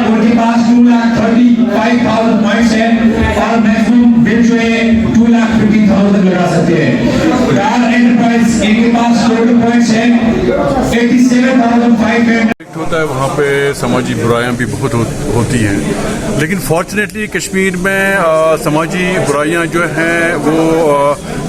उनके पास 2,35,000 पॉइंट्स हैं और मैक्सिमम बिड जो है 2,50,000 तक लगा सकते हैं। डार एंटरप्राइज इनके पास टोटल पॉइंट्स हैं 87,500 होता है। वहाँ पे समाजी बुराइयाँ भी बहुत होती हैं, लेकिन फॉर्चुनेटली कश्मीर में समाजी बुराइयाँ जो हैं वो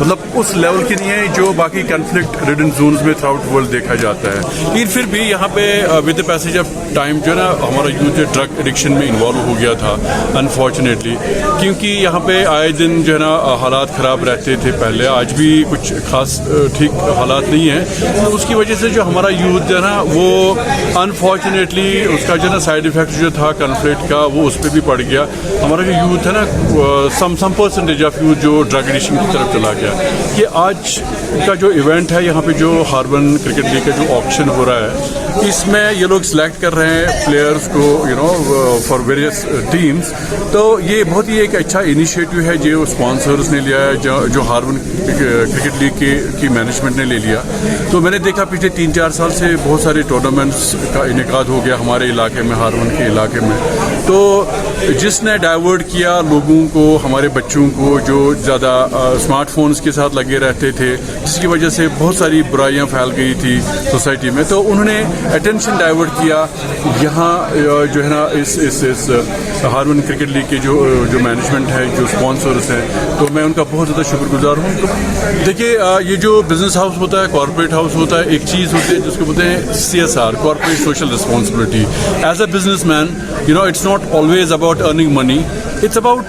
मतलब उस लेवल की नहीं है जो बाकी कन्फ्लिक्ट रिडन जोन्स में थ्रू आउट वर्ल्ड देखा जाता है। लेकिन फिर भी यहाँ पे with the passage of time जो है ना हमारा यूथ ड्रग एडिक्शन में इन्वॉल्व हो गया था अनफॉर्चुनेटली, क्योंकि यहाँ पे आए दिन जो है ना हालात ख़राब रहते थे पहले, आज भी कुछ खास ठीक हालात नहीं है। तो उसकी वजह से जो हमारा यूथ जो है ना वो अनफॉर्चुनेटली उसका जो है ना साइड इफ़ेक्ट जो था कन्फ्लिक्ट का वो उस पर भी पड़ गया। हमारा जो यूथ है ना सम परसेंटेज ऑफ यूथ जो ड्रग एडिक्शन की तरफ चला गया। ये आज का जो इवेंट है यहाँ पे जो हार्बन क्रिकेट लीग का जो ऑक्शन हो रहा है, इसमें ये लोग सिलेक्ट कर रहे हैं प्लेयर्स को फॉर वेरियस टीम्स। तो ये बहुत ही एक अच्छा इनिशिएटिव है जो स्पॉन्सर्स ने लिया है, जो हार्बन क्रिकेट लीग की मैनेजमेंट ने ले लिया। तो मैंने देखा पिछले 3-4 साल से बहुत सारे टूर्नामेंट्स का इनेकाद हो गया हमारे इलाके में, हार्बन के इलाके में। तो जिसने डाइवर्ट किया लोगों को, हमारे बच्चों को जो ज़्यादा स्मार्टफोन्स के साथ लगे रहते थे, जिसकी वजह से बहुत सारी बुराइयां फैल गई थी सोसाइटी में, तो उन्होंने अटेंशन डाइवर्ट किया यहाँ जो है ना इस हार्बन क्रिकेट लीग के जो मैनेजमेंट है, जो स्पॉन्सर्स हैं, तो मैं उनका बहुत ज़्यादा शुक्रगुजार हूँ। तो देखिए ये जो बिजनेस हाउस होता है, कॉर्पोरेट हाउस होता है, एक चीज़ होती है जिसको बोलते हैं CSR, corporate social responsibility. As a businessman it's not always about earning money, it's about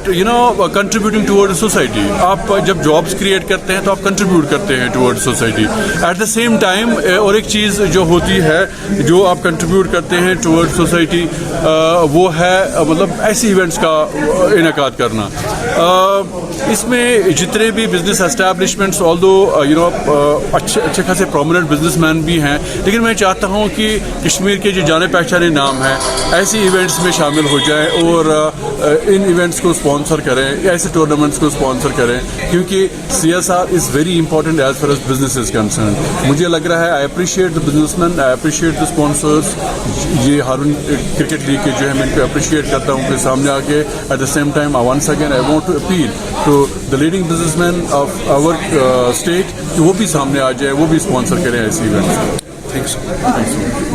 contributing toward society. आप जब जॉब्स क्रिएट करते हैं तो आप कंट्रीब्यूट करते हैं toward society. Eight the same time और एक चीज़ जो होती है जो आप कंट्रीब्यूट करते हैं टुवर्ड सोसाइटी, वो है मतलब ऐसी इवेंट्स का इनेकाद करना। इसमें जितने भी बिजनेस एस्टैब्लिशमेंट्स ऑल्दो अच्छे खासे प्रोमिनेंट बिजनेसमैन भी हैं, लेकिन मैं चाहता हूँ कि कश्मीर के जो जाने पहचाने नाम हैं ऐसी इवेंट्स में शामिल हो जाएं और इन इवेंट्स को स्पॉन्सर करें, ऐसे टूर्नामेंट्स को स्पॉन्सर करें, क्योंकि CSR is very important as far as business is concern. मुझे लग रहा है I appreciate the businessman, I appreciate the sponsors. ये हार्बन क्रिकेट लीग के जो है मैं इनको अप्रिशिएट करता हूँ कि सामने आके at the same time once again I want to appeal to the leading businessman of our state कि वो भी सामने आ जाए, वो भी स्पॉन्सर करें ऐसी इवेंट्स। थैंक्स।